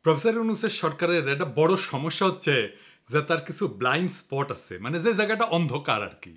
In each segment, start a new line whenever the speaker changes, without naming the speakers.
Professor ইউনূসের সরকারের একটা বড় সমস্যা হচ্ছে যে তার কিছু ব্লাইন্ড স্পট আছে, মানে যে জায়গাটা অন্ধকার আর কি,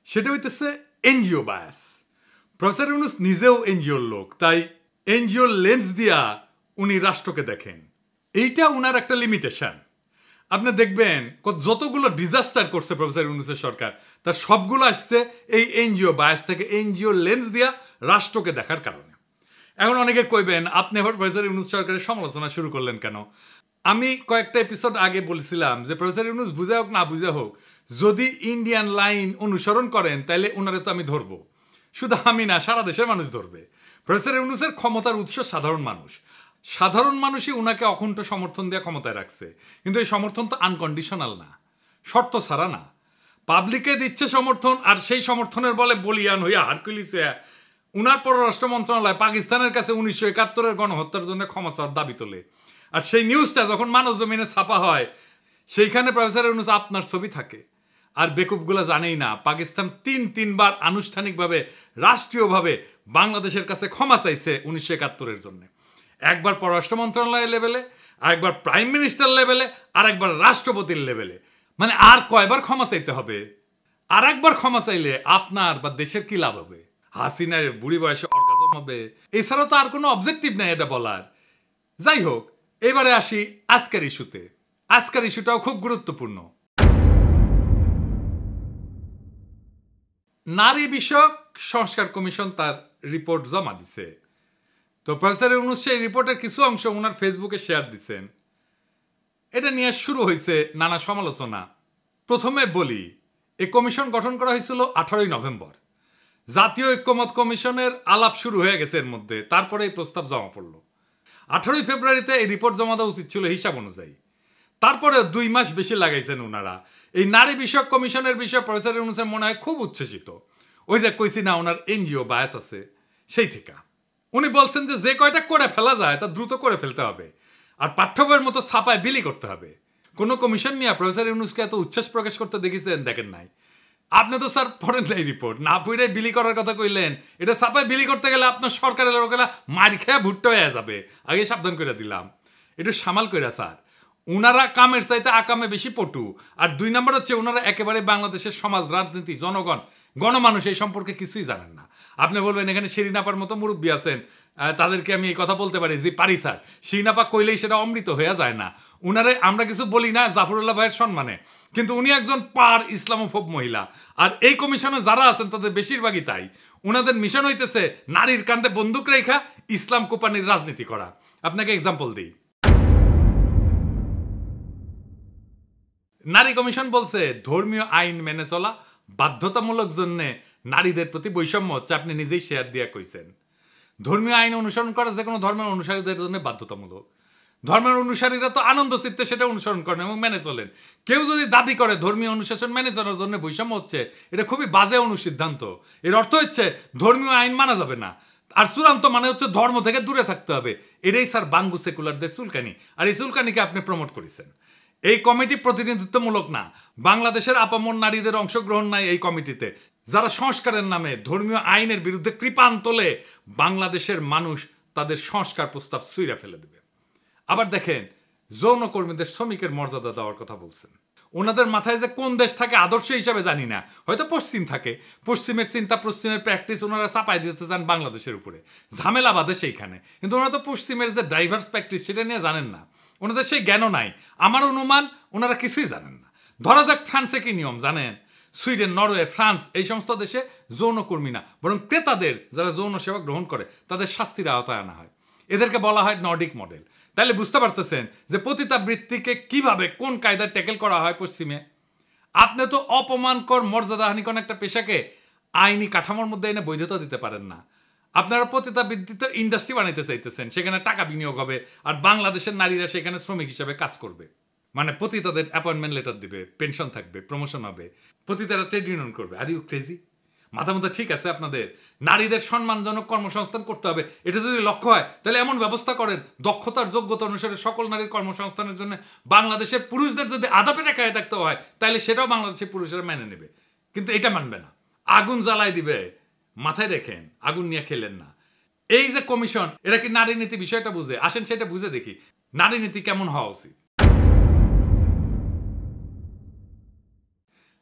সেটা হইতেছে এনজিও বায়াস। প্রফেসর ইউনূস নিজেও এনজিওর লোক, তাই এনজিওর লেন্স দিয়া উনি রাষ্ট্রকে দেখেন। এইটা উনার একটা লিমিটেশন। আপনি দেখবেন যতগুলো ডিজাস্টার করছে প্রফেসর ইউনূসের সরকার, তার সবগুলো আসছে এই এনজিও বায়াস থেকে, এনজিও লেন্স দিয়া রাষ্ট্রকে দেখার কারণে। এখন অনেকে কইবেন আপনি আবার প্রফেসর ইউনূস সরকারের সমালোচনা শুরু করলেন কেন? আমি কয়েকটা এপিসোড আগে বলেছিলাম যে প্রফেসর ইউনূস বুঝা হোক না বুঝা হোক, যদি ইন্ডিয়ান লাইন অনুসরণ করেন তাহলে ওনারে তো আমি ধরবো। শুধু আমি না, সারা দেশের মানুষ ধরবে। প্রফেসর ইউনূসের ক্ষমতার উৎস সাধারণ মানুষ। সাধারণ মানুষই উনাকে অকুণ্ঠ সমর্থন দিয়ে ক্ষমতায় রাখছে, কিন্তু এই সমর্থন তো আনকন্ডিশনাল না, শর্ত ছাড়া না। পাবলিকে দিচ্ছে সমর্থন, আর সেই সমর্থনের বলে বলিয়ান হইয়া হারকুলিস হইয়া উনার পররাষ্ট্র মন্ত্রণালয় পাকিস্তানের কাছে 1971-এর গণহত্যার জন্য ক্ষমা চাওয়ার দাবি তোলে। আর সেই নিউজটা যখন মানব জমিনে ছাপা হয়, সেইখানে প্রফেসর ইউনূস আপনার ছবি থাকে। আর বেকুবগুলো জানেই না পাকিস্তান তিনবার আনুষ্ঠানিকভাবে রাষ্ট্রীয়ভাবে বাংলাদেশের কাছে ক্ষমা চাইছে 1971-এর জন্য। একবার পররাষ্ট্র মন্ত্রণালয়ের লেভেলে, আরেকবার প্রাইম মিনিস্টার লেভেলে, আর একবার রাষ্ট্রপতির লেভেলে। মানে আর কয়বার ক্ষমা চাইতে হবে? আর একবার ক্ষমা চাইলে আপনার বা দেশের কি লাভ হবে? হাসিনার বুড়ি বয়সে অর্গাজম হবে, এছাড়া তো আর কোনো অবজেক্টিভ নাই এটা বলার। যাই হোক, এবারে আসি আজকের ইস্যুতে। আজকের ইস্যুটাও খুব গুরুত্বপূর্ণ। নারী বিষয়ক সংস্কার কমিশন তার রিপোর্ট জমা দিছে। তো প্রফেসর ইউনূস সেই রিপোর্টের কিছু অংশ ওনার ফেসবুকে শেয়ার দিচ্ছেন। এটা নিয়ে শুরু হয়েছে নানা সমালোচনা। প্রথমে বলি, এই কমিশন গঠন করা হয়েছিল 18ই নভেম্বর। জাতীয় ঐক্যমত কমিশনের আলাপ শুরু হয়ে গেছে এর মধ্যে, তারপরে এই প্রস্তাব জমা পড়ল। 18ই ফেব্রুয়ারিতে এই রিপোর্ট জমা দেওয়া উচিত ছিল হিসাব অনুযায়ী। তারপরে 2 মাস বেশি লাগাইছেন ওনারা। এই নারী বিষয়ক কমিশনের বিষয়ে প্রফেসর ইউনূসের মনে হয় খুব উচ্ছ্বসিত। ওই যে কইছি না ওনার এনজিও বায়াস আছে, সেই থেকে উনি বলছেন যে কয়টা করে ফেলা যায় তা দ্রুত করে ফেলতে হবে, আর পাঠ্য বইয়ের মতো ছাপায় বিলি করতে হবে। কোনো কমিশন নিয়ে প্রফেসর ইউনূসকে এত উচ্ছ্বাস প্রকাশ করতে দেখেছেন? দেখেন নাই। আপনি তো স্যার পড়েন নাই রিপোর্ট, না পড়ে বিলি করার কথা কইলেন। এটা ছাপায় বিলি করতে গেলে আপনার সরকারের লোকেরা মার খেয়ে ভুট্টো হয়ে যাবে, আগে সাবধান করে দিলাম। একটু সামাল কইরা স্যার। উনারা কামের চাইতে আকামে বেশি পটু। আর 2 নম্বর হচ্ছে উনারা একেবারে বাংলাদেশের সমাজ, রাজনীতি, জনগণ, গণমানুষ এই সম্পর্কে কিছুই জানেন না। আপনি বলবেন এখানে শিরিনাপার মতো মুরব্বী আছেন, তাদেরকে আমি এই কথা বলতে পারি যে পারি স্যার। শিরিনাপা কইলেই সেটা অমৃত হয়ে যায় না। উনারে আমরা কিছু বলি না জাফরুল্লাহ ভাইয়ের সম্মানে, কিন্তু উনি একজন পার ইসলামোফোব মহিলা। আর এই কমিশনে যারা আছেন তাদের বেশিরভাগই তাই। উনাদের মিশন হইতেছে নারীর কান্দে বন্দুক রেখা ইসলাম কোপানির রাজনীতি করা। আপনাকে এক্সাম্পল দিই। নারী কমিশন বলছে ধর্মীয় আইন মেনে চলা বাধ্যতামূলক জন্য নারীদের প্রতি বৈষম্য হচ্ছে। আপনি নিজেই শেয়ার দিয়া কইছেন ধর্মীয় আইন অনুসরণ করা যে কোনো ধর্মের অনুসারীদের জন্য বাধ্যতামূলক। ধর্মের অনুসারীরা তো আনন্দ চিত্তে সেটা অনুসরণ করেন এবং মেনে চলেন। কেউ যদি দাবি করে ধর্মীয় অনুশাসন মেনে চলার জন্য বৈষম্য হচ্ছে, এটা খুবই বাজে অনুসিদ্ধান্ত। এর অর্থ হচ্ছে ধর্মীয় আইন মানা যাবে না, আর চূড়ান্ত মানে হচ্ছে ধর্ম থেকে দূরে থাকতে হবে। এটাই স্যার বাঙ্গু সেকুলারদের চুলকানি, আর এই চুলকানিকে আপনি প্রমোট করেছেন। এই কমিটি প্রতিনিধিত্বমূলক না, বাংলাদেশের আপামর নারীদের অংশগ্রহণ নাই এই কমিটিতে, যারা সংস্কারের নামে ধর্মীয় আইনের বিরুদ্ধে কৃপান তোলে বাংলাদেশের মানুষ তাদের সংস্কার প্রস্তাব ছুঁড়ে ফেলে দেবে। আবার দেখেন, যৌনকর্মীদের শ্রমিকের মর্যাদা দেওয়ার কথা বলছেন। ওনাদের মাথায় যে কোন দেশ থাকে আদর্শ হিসাবে জানি না, হয়তো পশ্চিম থাকে। পশ্চিমের চিন্তা, পশ্চিমের প্র্যাকটিস ওনারা চাপাই দিতে চান বাংলাদেশের উপরে, ঝামেলা বাঁধে সেইখানে। কিন্তু ওনারা তো পশ্চিমের যে ডাইভার্স প্র্যাকটিস সেটা নিয়ে জানেন না, ওনাদের সেই জ্ঞানও নাই। আমার অনুমান ওনারা কিছুই জানেন না। ধরা যাক ফ্রান্সে কি নিয়ম জানেন? সুইডেন, নরওয়ে, ফ্রান্স এই সমস্ত দেশে যৌনকর্মী না, বরং ক্রেতাদের যারা যৌন সেবা গ্রহণ করে তাদের শাস্তির আওতায় আনা হয়। এদেরকে বলা হয় নর্ডিক মডেল। তাহলে বুঝতে পারতেছেন যে পতিতাবৃত্তিকে কিভাবে কোন কায়দায় ট্যাকেল করা হয় পশ্চিমে। আপনি তো অপমানকর, মর্যাদাহানিকর একটা পেশাকে আইনি কাঠামোর মধ্যে এনে বৈধতা দিতে পারেন না। আপনারা পতিতাবৃত্তিতে ইন্ডাস্ট্রি বানাইতে চাইতেছেন, সেখানে টাকা বিনিয়োগ হবে, আর বাংলাদেশের নারীরা সেখানে শ্রমিক হিসেবে কাজ করবে। মানে পতিতাদের অ্যাপয়েন্টমেন্ট লেটার দিবে, পেনশন থাকবে, প্রমোশন হবে, পতিতারা ট্রেড ইউনিয়ন করবে। Are you crazy? মাথা মতো ঠিক আছে আপনাদের? নারীদের সম্মানজনক কর্মসংস্থান করতে হবে, এটা যদি লক্ষ্য হয় তাহলে এমন ব্যবস্থা করেন দক্ষতার যোগ্যতা অনুসারে সকল নারীর কর্মসংস্থানের জন্য বাংলাদেশের পুরুষদের যদি আধা পেটে খায় থাকতে হয় তাহলে সেটাও বাংলাদেশের পুরুষেরা মেনে নেবে, কিন্তু এটা মানবে না। আগুন জ্বালাই দিবে, মাথায় রেখেন, আগুন নিয়ে খেলেন না। এই যে কমিশন, এরা কি নারী নীতি বিষয়টা বুঝে? আসেন সেটা বুঝে দেখি নারী নীতি কেমন হওয়া উচিত।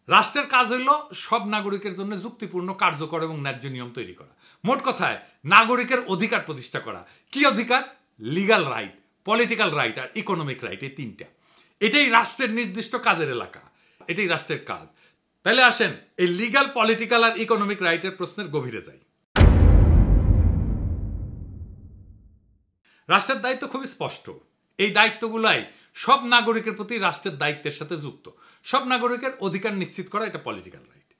রাষ্ট্রের কাজ হইল সব নাগরিকের জন্য যুক্তিপূর্ণ, কার্যকর এবং ন্যায্য নিয়ম তৈরি করা। মোট কথায় নাগরিকের অধিকার প্রতিষ্ঠা করা। কি অধিকার? লিগাল রাইট, পলিটিক্যাল রাইট আর ইকোনমিক রাইট, এই তিনটা। এটাই রাষ্ট্রের নির্দিষ্ট কাজের এলাকা, এটাই রাষ্ট্রের কাজ। তাহলে আসেন এই লিগাল, পলিটিক্যাল আর ইকোনমিক রাইটের প্রশ্নের গভীরে যাই। রাষ্ট্রের দায়িত্ব খুবই স্পষ্ট। এই দায়িত্বগুলাই সব নাগরিকের প্রতি রাষ্ট্রের দায়িত্বের সাথে যুক্ত। সব নাগরিকের অধিকার নিশ্চিত করা, এটা পলিটিক্যাল রাইট।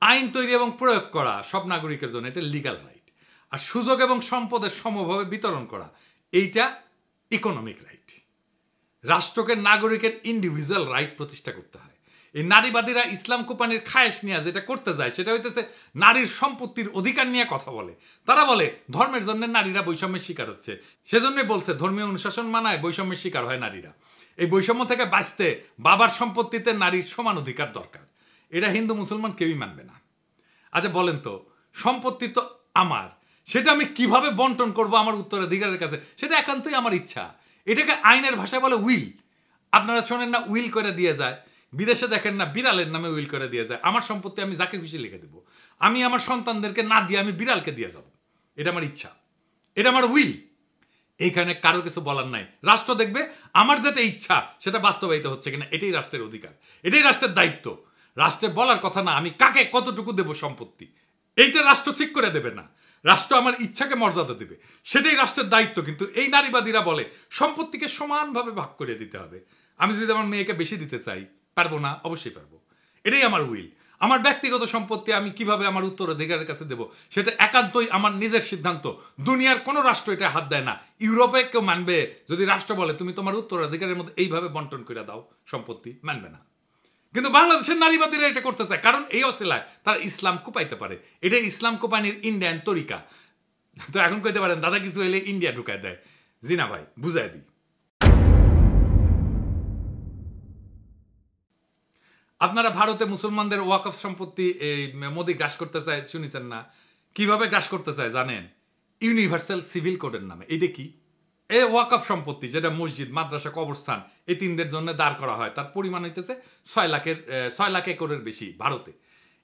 আইন তৈরি এবং প্রয়োগ করা সব নাগরিকের জন্য, এটা লিগাল রাইট। আর সুযোগ এবং সম্পদের সমভাবে বিতরণ করা, এইটা ইকোনমিক রাইট। রাষ্ট্রকে নাগরিকের ইন্ডিভিজুয়াল রাইট প্রতিষ্ঠা করতে হয়। এই নারীবাদীরা ইসলাম কোপানির খায়েশ নিয়ে যেটা করতে যায় সেটা হইতেছে নারীর সম্পত্তির অধিকার নিয়ে কথা বলে। তারা বলে ধর্মের জন্য নারীরা বৈষম্যের শিকার হচ্ছে, সেজন্যই বলছে ধর্মীয় অনুশাসন মানায় বৈষম্যের শিকার হয় নারীরা। এই বৈষম্য থেকে বাঁচতে বাবার সম্পত্তিতে নারীর সমান অধিকার দরকার। এটা হিন্দু মুসলমান কেউই মানবে না। আচ্ছা বলেন তো, সম্পত্তি তো আমার, সেটা আমি কিভাবে বন্টন করব আমার উত্তরাধিকারের কাছে, সেটা একান্তই আমার ইচ্ছা। এটাকে আইনের ভাষায় বলে উইল। আপনারা শোনেন না উইল করে দিয়ে যায়? বিদেশে দেখেন না বিড়ালের নামে উইল করে দিয়ে যায়। আমার সম্পত্তি আমি যাকে খুশি লিখে দেবো, আমি আমার সন্তানদেরকে না দিয়ে আমি বিড়ালকে দিয়ে যাব। এটা আমার ইচ্ছা, এটা আমার উইল। এইখানে কারো কিছু বলার নাই। রাষ্ট্র দেখবে আমার যেটা ইচ্ছা সেটা বাস্তবায়িত হচ্ছে কিনা, এটাই রাষ্ট্রের অধিকার, এটাই রাষ্ট্রের দায়িত্ব। রাষ্ট্রের বলার কথা না আমি কাকে কতটুকু দেব সম্পত্তি, এইটা রাষ্ট্র ঠিক করে দেবে না। রাষ্ট্র আমার ইচ্ছাকে মর্যাদা দেবে, সেটাই রাষ্ট্রের দায়িত্ব। কিন্তু এই নারীবাদীরা বলে সম্পত্তিকে সমানভাবে ভাগ করে দিতে হবে। আমি যদি আমার মেয়েকে বেশি দিতে চাই, পারবো না? অবশ্যই পারবো। এটাই আমার উইল। আমার ব্যক্তিগত সম্পত্তি আমি কিভাবে আমার উত্তরাধিকারের কাছে দেব সেটা একান্তই আমার নিজের সিদ্ধান্ত। দুনিয়ার কোনো রাষ্ট্র এটা হাত দেয় না। ইউরোপে কেউ মানবে যদি রাষ্ট্র বলে তুমি তোমার উত্তরাধিকারের মধ্যে এইভাবে বন্টন করে দাও সম্পত্তি? মানবে না। কিন্তু বাংলাদেশের নারীবাদীরা এটা করতে চায়, কারণ এই অসিলায় তারা ইসলাম কোপাইতে পারে। এটা ইসলাম কোপানির ইন্ডিয়ান তরিকা। তো এখন কইতে পারেন দাদা কিছু এলে ইন্ডিয়া ঢুকায় দেয়। জি না ভাই, বুঝাই দিই। আপনারা ভারতে মুসলমানদের ওয়াকফ সম্পত্তি মোদি গ্রাস করতে চায়, শুনেছেন না? কিভাবে গ্রাস করতে চায় জানেন? ইউনিভার্সাল সিভিল কোডের নামে। এটা কি? এই ওয়াকফ সম্পত্তি যেটা মসজিদ, মাদ্রাসা, কবরস্থান এই তিনদের জন্য দাঁড় করা হয়, তার পরিমাণ হইতেছে 6 লাখ একরের বেশি ভারতে।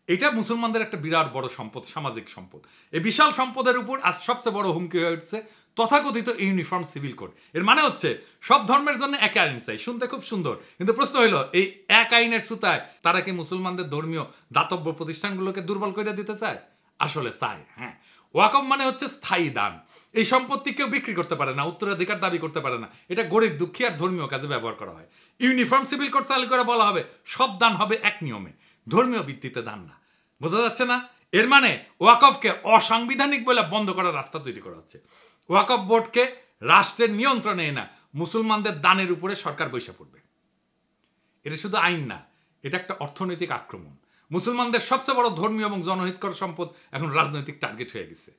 এটা মুসলমানদের একটা বিরাট বড় সম্পদ, সামাজিক সম্পদ। এই বিশাল সম্পদের উপর আজ সবচেয়ে বড় হুমকি হয়ে উঠছে তথাকথিত ইউনিফর্ম সিভিল কোড। এর মানে হচ্ছে সব ধর্মের জন্য এক আইন চাই। শুনতে খুব সুন্দর, কিন্তু প্রশ্ন হইল এই এক আইনের সুতায় তারা কি মুসলমানদের ধর্মীয় দাতব্য প্রতিষ্ঠানগুলোকে দুর্বল করে দিতে চায়? আসলে চায়। হ্যাঁ, ওয়াকফ মানে হচ্ছে স্থায়ী দান। এই সম্পত্তি কেউ বিক্রি করতে পারে না, উত্তরাধিকার দাবি করতে পারে না। এটা গরিব দুঃখী আর ধর্মীয় কাজে ব্যবহার করা হয়। ইউনিফর্ম সিভিল কোড চালু করে বলা হবে সব দান হবে এক নিয়মে, ধর্মীয় ভিত্তিতে দান না। বোঝা যাচ্ছে না? এর মানে ওয়াকফকে অসাংবিধানিক বলে বন্ধ করার রাস্তা তৈরি করা হচ্ছে। ওয়াকফ বোর্ডকে রাষ্ট্রের নিয়ন্ত্রণে না, মুসলমানদের দানের উপরে সরকার বৈশা পড়বে। এটা শুধু আইন না, এটা একটা অর্থনৈতিক আক্রমণ। মুসলমানদের সবচেয়ে বড় ধর্মীয় এবং জনহিতকর সম্পদ এখন রাজনৈতিক টার্গেট হয়ে গেছে।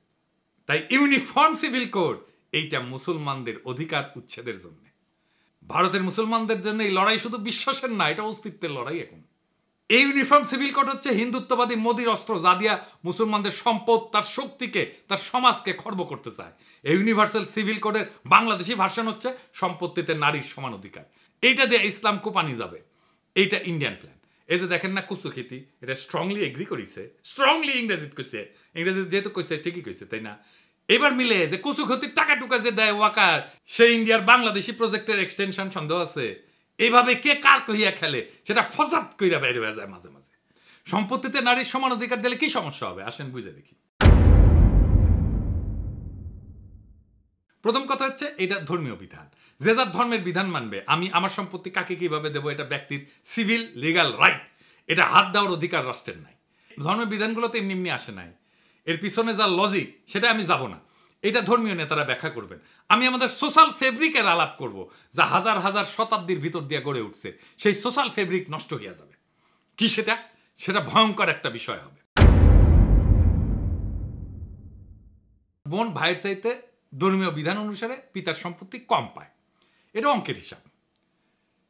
তাই ইউনিফর্ম সিভিল কোড এইটা মুসলমানদের অধিকার উচ্ছেদের জন্য। ভারতের মুসলমানদের জন্য এই লড়াই শুধু বিশ্বাসের না, এটা অস্তিত্বের লড়াই। এখন এই ইউনিফর্ম সিভিল কোড হচ্ছে হিন্দুত্ববাদী মোদির অস্ত্র, যা দিয়া মুসলমানদের সম্পদ, তার শক্তিকে, তার সমাজকে খর্ব করতে চায়। এই ইউনিভার্সাল সিভিল কোডের বাংলাদেশি ভার্সন হচ্ছে সম্পত্তিতে নারীর সমান অধিকার। এইটা দিয়ে ইসলাম কোপানি যাবে। এইটা ইন্ডিয়ান প্ল্যান। এই যে দেখেন না কুচুখিতি, এটা স্ট্রংলি এগ্রি করেছে, স্ট্রংলি ইংরেজিত কইছে। ইংরেজি যেহেতু কইছে ঠিকই কইছে, তাই না? এবার মিলে যে কুচুখিতির টাকা টুকা যে দেয় ওয়াকার, সে ইন্ডিয়ার বাংলাদেশি প্রজেক্টের এক্সটেনশন সন্দেহ আছে। এইভাবে কে কার কহিয়া খেলে সেটা ফসাদ কইরা বাইরে হয়ে যায় মাঝে মাঝে। সম্পত্তিতে নারীর সমান অধিকার দিলে কি সমস্যা হবে? আসেন বুঝে দেখি। প্রথম কথা হচ্ছে এটা ধর্মীয় বিধান। যে যার ধর্মের বিধান মানবে। আমি আমার সম্পত্তি কাকে কিভাবে দেবো এটা ব্যক্তির সিভিল লিগাল রাইট। এটা হাত দেওয়ার অধিকার রাষ্ট্রের নাই। ধর্মের বিধানগুলো তো এমনি এমনি আসে নাই, এর পিছনে যা লজিক সেটা আমি যাব না। এটা ধর্মীয় নেতারা ব্যাখ্যা করবেন। আমি আমাদের সোশ্যাল ফেব্রিকের আলাপ করব, যা হাজার হাজার শতাব্দীর ভিতর দিয়ে গড়ে উঠছে। সেই সোশ্যাল ফেব্রিক নষ্ট হয়ে যাবে। কি সেটা? সেটা ভয়ঙ্কর একটা বিষয় হবে। বোন ভাইয়ের চাইতে ধর্মীয় বিধান অনুসারে পিতার সম্পত্তি কম পায়, এটা অঙ্কের হিসাব।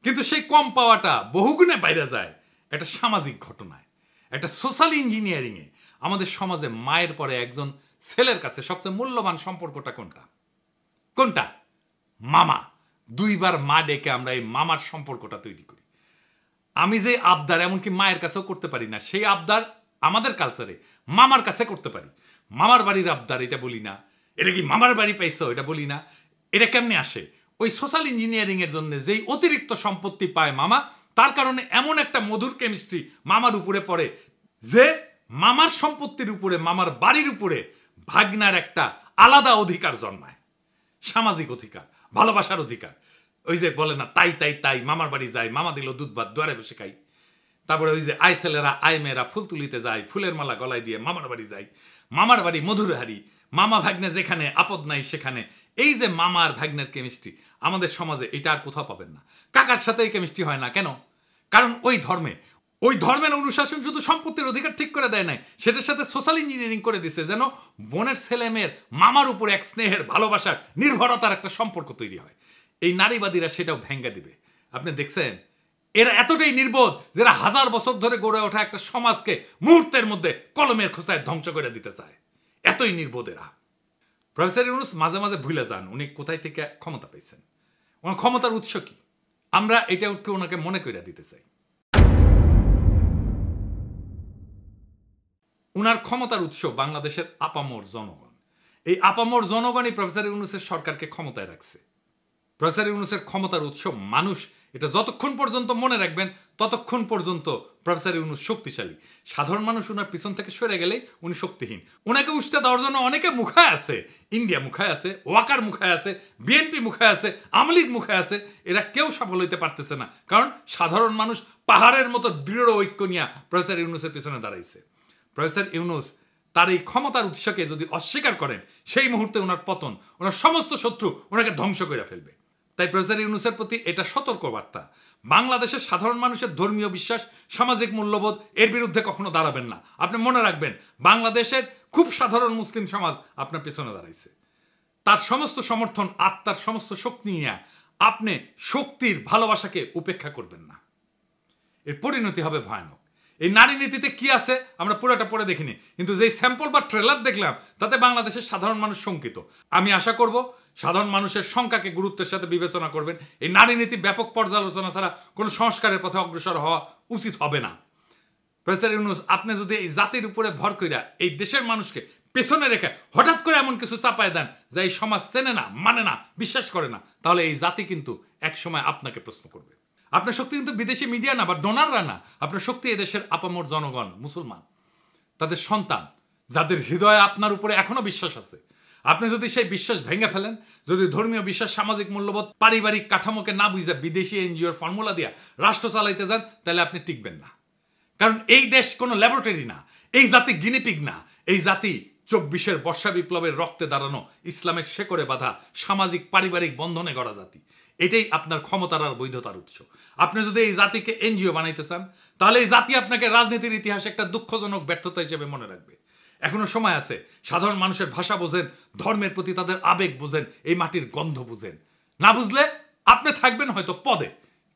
কিন্তু সেই কম পাওয়াটা বহুগুণে বাইরে যায় একটা সামাজিক ঘটনায়, একটা সোশ্যাল ইঞ্জিনিয়ারিংয়ে। আমাদের সমাজে মায়ের পরে একজন ছেলের কাছে সবচেয়ে মূল্যবান সম্পর্কটা কোনটা? কোনটা? মামা। দুইবার মা ডেকে আমরা এই মামার সম্পর্কটা তৈরি করি। আমি যে আবদার এমনকি মায়ের কাছেও করতে পারি না, সেই আবদার আমাদের কালচারে মামার কাছে করতে পারি। মামার বাড়ির আবদার এটা বলি না, এটা কি মামার বাড়ি পাইছো এটা বলি না। এটা কেমনে আসে? ওই সোশ্যাল ইঞ্জিনিয়ারিং এর জন্য যেই অতিরিক্ত সম্পত্তি পায় মামা, তার কারণে এমন একটা মধুর কেমিস্ট্রি মামার উপরে পড়ে যে মামার সম্পত্তির উপরে, মামার বাড়ির উপরে ভাগনার একটা আলাদা অধিকার জন্মায়, সামাজিক অধিকার, ভালোবাসার অধিকার। ওই যে বলে না তাই তাই তাই, মামার বাড়ি যায়, মামা দিল দুধ ভাত, দুয়ারে বসে খাই। তারপরে ওই যে আই ছেলেরা আই মেয়েরা ফুল তুলিতে যায়, ফুলের মালা গলায় দিয়ে মামার বাড়ি যায়, মামার বাড়ি মধুরহারি, মামা ভাগ্নে যেখানে আপদ নাই সেখানে। এই যে মামা আর ভাগ্নের কেমিস্ট্রি আমাদের সমাজে এটা আর কোথাও পাবেন না। কাকার সাথে এই কেমিস্ট্রি হয় না কেন? কারণ ওই ধর্মের অনুশাসন শুধু সম্পত্তির অধিকার ঠিক করে দেয় নাই, সেটার সাথে সোশ্যাল ইঞ্জিনিয়ারিং করে দিছে যেন বোনের ছেলে মেয়ের মামার উপর এক স্নেহের, ভালোবাসার, নির্ভরতার একটা সম্পর্ক তৈরি হয়। এই নারীবাদীরা সেটাও ভেঙ্গে দিবে। আপনি দেখছেন এরা এতটাই নির্বোধ যারা হাজার বছর ধরে গড়ে ওঠা একটা সমাজকে মুহূর্তের মধ্যে কলমের খোঁচায় ধ্বংস করে দিতে চায়। এতই নির্বোধ এরা। প্রফেসর ইউনূস মাঝে মাঝে ভুলে যান উনি কোথায় থেকে ক্ষমতা পেয়েছেন, ওনার ক্ষমতার উৎস কি। আমরা এটা একটু ওনাকে মনে করে দিতে চাই। উনার ক্ষমতার উৎস বাংলাদেশের আপামর জনগণ। এই আপামর জনগণই প্রফেসর ইউনূসের সরকারকে ক্ষমতায় রাখছে। প্রফেসর ইউনূসের ক্ষমতার উৎস মানুষ, এটা যতক্ষণ পর্যন্ত মনে রাখবেন ততক্ষণ পর্যন্ত প্রফেসর ইউনূস শক্তিশালী। সাধারণ মানুষ উনার পিছন থেকে সরে গেলেই উনি শক্তিহীন। ওনাকে উষ্টা দেওয়ার জন্য অনেকে মুখায় আছে, ইন্ডিয়া মুখায় আছে, ওয়াকার মুখায় আছে, বিএনপি মুখায় আছে, আওয়ামী লীগ মুখায় আছে। এরা কেউ সফল হইতে পারতেছে না, কারণ সাধারণ মানুষ পাহাড়ের মতো দৃঢ় ঐক্য নিয়ে প্রফেসর ইউনূসের পিছনে দাঁড়াইছে। প্রফেসর ইউনূস তার এই ক্ষমতার উৎসকে যদি অস্বীকার করেন, সেই মুহূর্তে ওনার পতন, ওনার সমস্ত শত্রু ওনাকে ধ্বংস করে ফেলবে। তাই প্রফেসর ইউনূসের প্রতি এটা সতর্ক বার্তা। বাংলাদেশের সাধারণ মানুষের ধর্মীয় বিশ্বাস, সামাজিক মূল্যবোধ, এর বিরুদ্ধে কখনো দাঁড়াবেন না। আপনি মনে রাখবেন বাংলাদেশের খুব সাধারণ মুসলিম সমাজ আপনার পেছনে দাঁড়াইছে। তার সমস্ত সমর্থন, আত্মার সমস্ত শক্তি নিয়ে আপনি শক্তির ভালোবাসাকে উপেক্ষা করবেন না। এর পরিণতি হবে ভয়ানক। এই নারী নীতিতে কি আছে আমরা পুরোটা পড়ে দেখিনি, কিন্তু যেই স্যাম্পল বা ট্রেলার দেখলাম তাতে বাংলাদেশের সাধারণ মানুষ শঙ্কিত। আমি আশা করব সাধারণ মানুষের সংখ্যাকে গুরুত্বের সাথে বিবেচনা করবেন। এই নারী নীতি ব্যাপক পর্যালোচনা ছাড়া কোনো সংস্কারের পথে অগ্রসর হওয়া উচিত হবে না। প্রফেসর ইউনূস, আপনি যদি এই জাতির উপরে ভর কইরা এই দেশের মানুষকে পেছনে রেখে হঠাৎ করে এমন কিছু চাপায় দেন যা এই সমাজ চেনে না, মানে না, বিশ্বাস করে না, তাহলে এই জাতি কিন্তু একসময় আপনাকে প্রশ্ন করবে। আপনার শক্তি কিন্তু বিদেশি মিডিয়া না বা ডোনাররা না, আপনার শক্তি এদেশের আপামর জনগণ, মুসলমান, তাদের সন্তান, যাদের হৃদয়ে আপনার উপরে এখনো বিশ্বাস আছে। আপনি যদি সেই বিশ্বাস ভেঙে ফেলেন, যদি ধর্মীয় বিশ্বাস, সামাজিক মূল্যবোধ, পারিবারিক কাঠামোকে না বুঝে বিদেশি এনজিওর ফর্মুলা দিয়া রাষ্ট্র চালাইতে যান, তাহলে আপনি টিকবেন না। কারণ এই দেশ কোনো ল্যাবরেটরি না, এই জাতি গিনিপিগ না। এই জাতি 24-এর বর্ষা বিপ্লবের রক্তে দাঁড়ানো, ইসলামের শেকড়ে বাঁধা, সামাজিক পারিবারিক বন্ধনে গড়া জাতি। এটাই আপনার ক্ষমতার আর বৈধতার উৎস। আপনি যদি এই জাতিকে এনজিও বানাইতে চান, তাহলে এই জাতি আপনাকে রাজনীতির ইতিহাসে একটা দুঃখজনক ব্যর্থতা হিসেবে মনে রাখবে। এখনো সময় আছে, সাধারণ মানুষের ভাষা বোঝেন, ধর্মের প্রতি তাদের আবেগ বুঝেন, এই মাটির গন্ধ বুঝেন। না বুঝলে আপনি থাকবেন হয়তো পদে,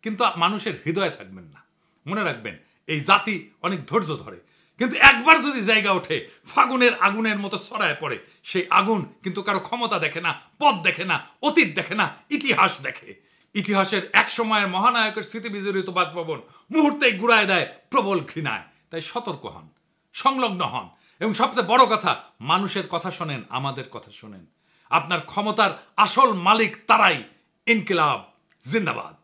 কিন্তু মানুষের হৃদয়ে থাকবেন না। মনে রাখবেন এই জাতি অনেক ধৈর্য ধরে, কিন্তু একবার যদি জায়গা ওঠে ফাগুনের আগুনের মতো ছড়ায় পড়ে, সেই আগুন কিন্তু কারো ক্ষমতা দেখে না, পদ দেখে না, অতীত দেখে না, ইতিহাস দেখে। ইতিহাসের এক সময়ের মহানায়কের স্মৃতি বিজড়িত বাসভবন মুহূর্তেই গুড়ায় দেয় প্রবল ঘৃণায়। তাই সতর্ক হন, সংলগ্ন হন, এবং সবচেয়ে বড় কথা, মানুষের কথা শোনেন, আমাদের কথা শোনেন। আপনার ক্ষমতার আসল মালিক তারাই। ইনকিলাব জিন্দাবাদ।